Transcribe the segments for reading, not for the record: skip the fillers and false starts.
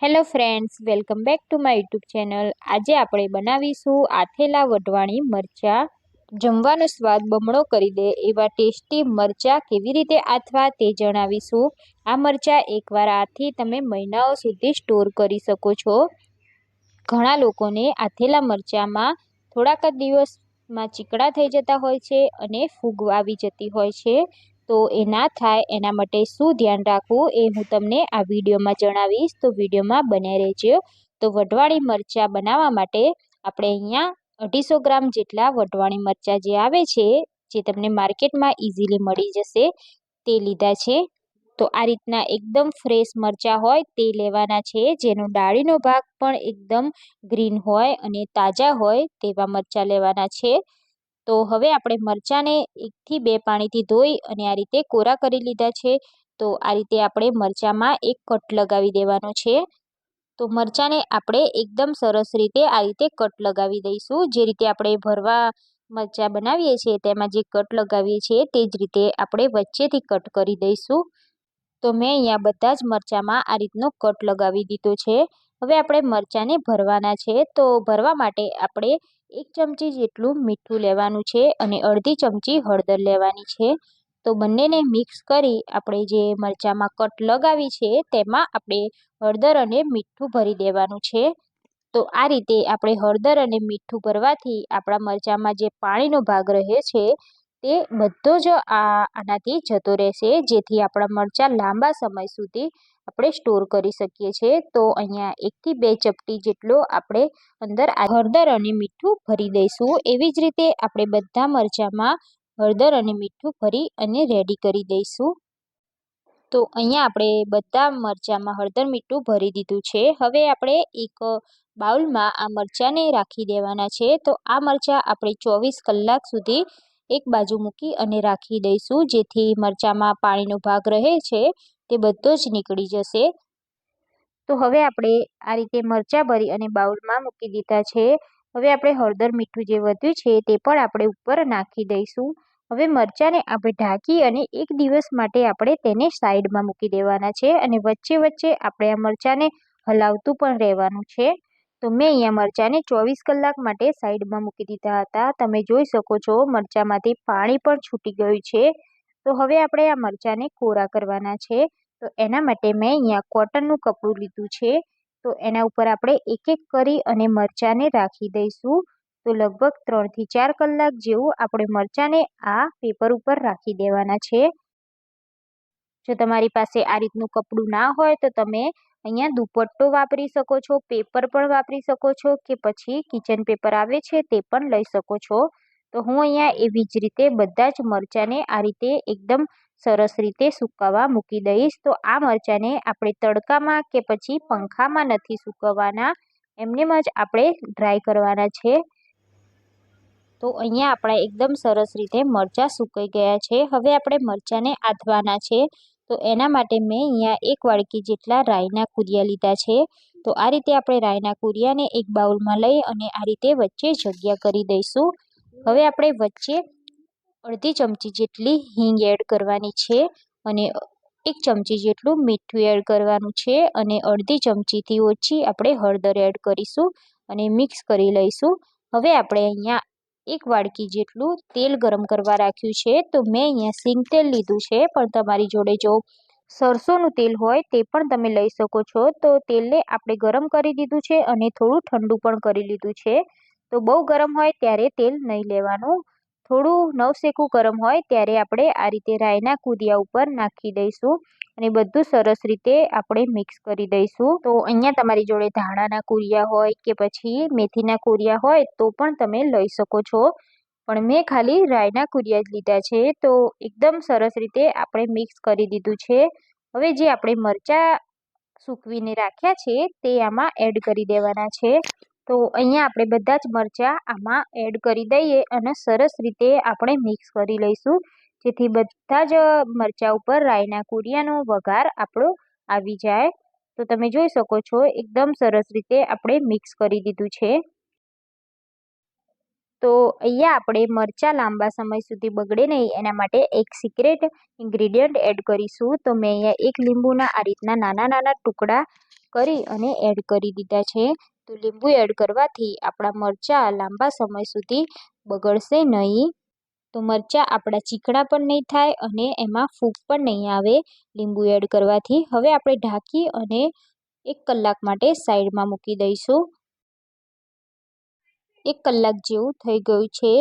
Hello friends, welcome back to my YouTube channel. આજે આપણે બનાવીશું આથેલા વઢવાણી મરચાં। જમવાનો સ્વાદ બમણો કરી દે એવા ટેસ્ટી મરચાં કેવી રીતે આથવા તે જણાવીશું। આ મરચાં એકવાર આથી તમે મહિનાઓ સુધી સ્ટોર કરી શકો છો। ઘણા લોકોને આથેલા મરચાંમાં થોડાક જ દિવસમાં ચીકણા થઈ જતા હોય છે અને ફૂગ આવી જતી હોય છે। તો એ ના થાય એના માટે શું ધ્યાન રાખવું એ હું તમને આ વિડીયોમાં જણાવીશ, તો વિડીયોમાં બને રહેજો। તો વઢવાણી મરચાં બનાવવા માટે આપણે અહીંયા 250 ગ્રામ જેટલા વઢવાણી મરચાં જે આવે છે, જે તમને માર્કેટમાં ઇઝીલી મળી જશે, તે લીધા છે। તો આ રીતના એકદમ ફ્રેશ મરચાં હોય તે લેવાના છે, જેનો ડાળીનો ભાગ પણ એકદમ ગ્રીન હોય અને તાજા હોય તેવા મરચાં લેવાના છે। તો હવે આપણે મરચાંને 1 થી 2 પાણીથી ધોઈ અને આ રીતે કોરા કરી લીધા છે। તો આ રીતે આપણે મરચાંમાં એક કટ લગાવી દેવાનો છે। તો મરચાંને આપણે એકદમ સરસ રીતે આ રીતે કટ લગાવી દઈશું। જે રીતે આપણે ભરવા મરચાં બનાવીએ છીએ તેમાં જે કટ લગાવીએ છીએ તે જ રીતે આપણે વચ્ચેથી કટ કરી દઈશું। તો મેં અહીંયા બધા જ મરચાંમાં આ રીતનો કટ લગાવી દીધો છે। હવે આપણે મરચાંને ભરવાના છે। તો ભરવા માટે આપણે 1 ચમચી જેટલું મીઠું લેવાનું છે અને અડધી ચમચી હળદર લેવાની છે। તો બંનેને મિક્સ કરી આપણે જે મરચાંમાં કટ લગાવી છે તેમાં આપણે હળદર અને મીઠું ભરી દેવાનું છે। તો આ રીતે આપણે હળદર અને મીઠું ભરવાથી આપણા મરચાંમાં જે પાણીનો ભાગ રહે છે તે બધો જ આનાથી જતો રહેશે, જેથી આપણા મરચાં લાંબા સમય સુધી આપણે સ્ટોર કરી શકીએ છીએ। તો અહીંયા 1 થી 2 ચપટી જેટલો આપણે અંદર હળદર અને મીઠું ભરી દઈશું। એવી જ રીતે આપણે બધા મરચાંમાં હળદર અને મીઠું ભરી અને રેડી કરી દઈશું। તો અહીંયા આપણે બધા મરચાંમાં હળદર મીઠું ભરી દીધું છે। હવે આપણે એક બાઉલમાં આ મરચાંને રાખી દેવાના છે। તો આ મરચાં આપણે 24 કલાક સુધી એક બાજુ મૂકી અને રાખી દઈશું, જેથી મરચાંમાં પાણીનો ભાગ રહે છે તે બધો જ નીકળી જશે। તો હવે આપણે આ રીતે મરચાં ભરી અને બાઉલમાં મૂકી દીધા છે। હવે આપણે હળદર મીઠું જે વધ્યું છે તે પણ આપણે ઉપર નાખી દઈશું। હવે મરચાંને આપણે ઢાંકી અને 1 દિવસ માટે આપણે તેને સાઈડમાં મૂકી દેવાના છે અને વચ્ચે વચ્ચે આપણે આ મરચાંને હલાવતું પણ રહેવાનું છે। તો મેં અહીંયા મરચાંને 24 કલાક માટે સાઈડમાં મૂકી દીધા હતા। તમે જોઈ શકો છો મરચાંમાંથી પાણી પણ છૂટી ગયું છે। તો હવે આપણે આ મરચાંને કોરા કરવાના છે। તો એના માટે મેં અહીંયા કોટનનું કપડું લીધું છે। તો એના ઉપર આપણે એક એક કરી અને મરચાંને રાખી દઈશું। તો લગભગ 3 થી 4 કલાક જેવું આપણે મરચાંને આ પેપર ઉપર રાખી દેવાના છે। જો તમારી પાસે આ રીતનું કપડું ના હોય તો તમે અહીંયા દુપટ્ટો વાપરી શકો છો, પેપર પણ વાપરી શકો છો, કે પછી કિચન પેપર આવે છે તે પણ લઈ શકો છો। તો હું અહીંયા એવી જ રીતે બધા જ મરચાંને આ રીતે એકદમ સરસ રીતે સુકાવા મૂકી દઈશ। તો આ મરચાંને આપણે તડકામાં કે પછી પંખામાં નથી સૂકવવાના, એમનેમ જ આપણે ડ્રાય કરવાના છે। તો અહીંયા આપણા એકદમ સરસ રીતે મરચાં સુકાઈ ગયા છે। હવે આપણે મરચાંને આથવાના છે। તો એના માટે મેં અહીંયા 1 વાડકી જેટલા રાઈના કુરિયા લીધા છે। તો આ રીતે આપણે રાઈના કુરિયાને એક બાઉલમાં લઈ અને આ રીતે વચ્ચે જગ્યા કરી દઈશું। હવે આપણે વચ્ચે અડધી ચમચી જેટલી હિંગ એડ કરવાની છે અને 1 ચમચી જેટલું મીઠું એડ કરવાનું છે અને અડધી ચમચીથી ઓછી આપણે હળદર એડ કરીશું અને મિક્સ કરી લઈશું। હવે આપણે અહીંયા 1 વાડકી જેટલું તેલ ગરમ કરવા રાખ્યું છે। તો મેં અહીંયા સિંગ તેલ લીધું છે, પણ તમારી જોડે જો સરસોનું તેલ હોય તે પણ તમે લઈ શકો છો। તો તેલને આપણે ગરમ કરી દીધું છે અને થોડું ઠંડુ પણ કરી લીધું છે। તો બહુ ગરમ હોય ત્યારે તેલ નહીં લેવાનું, થોડું નવસેકું ગરમ હોય ત્યારે આપણે આ રીતે રાઈના કુરિયા ઉપર નાખી દઈશું અને બધું સરસ રીતે આપણે મિક્સ કરી દઈશું। તો અહીંયા તમારી જોડે ધાણાના કુરિયા હોય કે પછી મેથીના કુરિયા હોય તો પણ તમે લઈ શકો છો, પણ મેં ખાલી રાઈના કુરિયા જ લીધા છે। તો એકદમ સરસ રીતે આપણે મિક્સ કરી દીધું છે। હવે જે આપણે મરચાં સૂકવીને રાખ્યા છે તે આમાં એડ કરી દેવાના છે। તો અહીંયા આપણે બધા જ મરચાં આમાં એડ કરી દઈએ અને સરસ રીતે આપણે મિક્સ કરી લઈશું, જેથી બધા જ મરચાં ઉપર રાઈના કુરિયાનો વઘાર આપણો આવી જાય। તો તમે જોઈ શકો છો એકદમ સરસ રીતે આપણે મિક્સ કરી દીધું છે। તો અહીંયા આપણે મરચાં લાંબા સમય સુધી બગડે નહીં એના માટે એક સિક્રેટ ઇન્ગ્રીડિયન્ટ એડ કરીશું। તો મેં અહીંયા 1 લીંબુના આ રીતના નાના નાના ટુકડા કરી અને એડ કરી દીધા છે. તો લીંબુ એડ કરવાથી આપણા મરચાં લાંબા સમય સુધી બગડશે નહીં. તો મરચાં આપણા ચીકણા પણ નહીં થાય અને એમાં ફૂગ પણ નહીં આવે લીંબુ એડ કરવાથી. હવે આપણે ઢાંકી અને 1 કલાક માટે સાઈડમાં મૂકી દઈશું. 1 કલાક જેવું થઈ ગયું છે.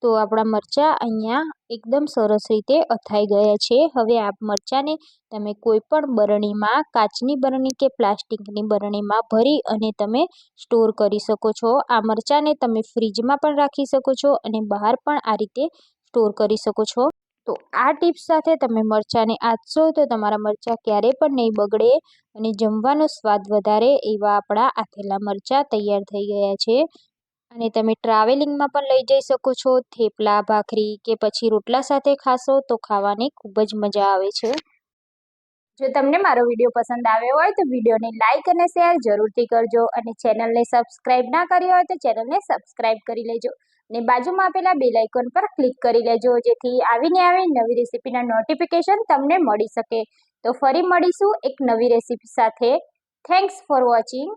તો આપણા મરચાં અહીંયા એકદમ સરસ રીતે અથાઈ ગયા છે. હવે આ મરચાંને તમે કોઈ પણ બરણીમાં, કાચની બરણી કે પ્લાસ્ટિકની બરણીમાં ભરી અને તમે સ્ટોર કરી શકો છો. આ મરચાંને તમે ફ્રીજમાં પણ રાખી શકો છો અને બહાર પણ આ રીતે સ્ટોર કરી શકો છો. તો આ ટિપ્સ સાથે તમે મરચાંને આંચશો તો તમારા મરચાં ક્યારેય પણ નહીં બગડે અને જમવાનો સ્વાદ વધારે એવા આપણા આથેલા મરચાં તૈયાર થઈ ગયા છે. અને તમે ટ્રાવેલિંગમાં પણ લઈ જઈ શકો છો. થેપલા, ભાખરી કે પછી રોટલા સાથે ખાશો તો ખાવાની ખૂબ જ મજા આવે છે. જો તમને મારો વિડીયો પસંદ આવ્યો હોય તો વિડીયોને લાઇક અને શેર જરૂરથી કરજો અને ચેનલને સબસ્ક્રાઇબ ના કરી હોય તો ચેનલને સબસ્ક્રાઇબ કરી લેજો અને બાજુમાં આપેલા બેલ આઇકોન પર ક્લિક કરી લેજો જેથી આવીને આવી નવી રેસીપીના નોટિફિકેશન તમને મળી શકે. તો ફરી મળીશું એક નવી રેસીપી સાથે. Thanks for watching.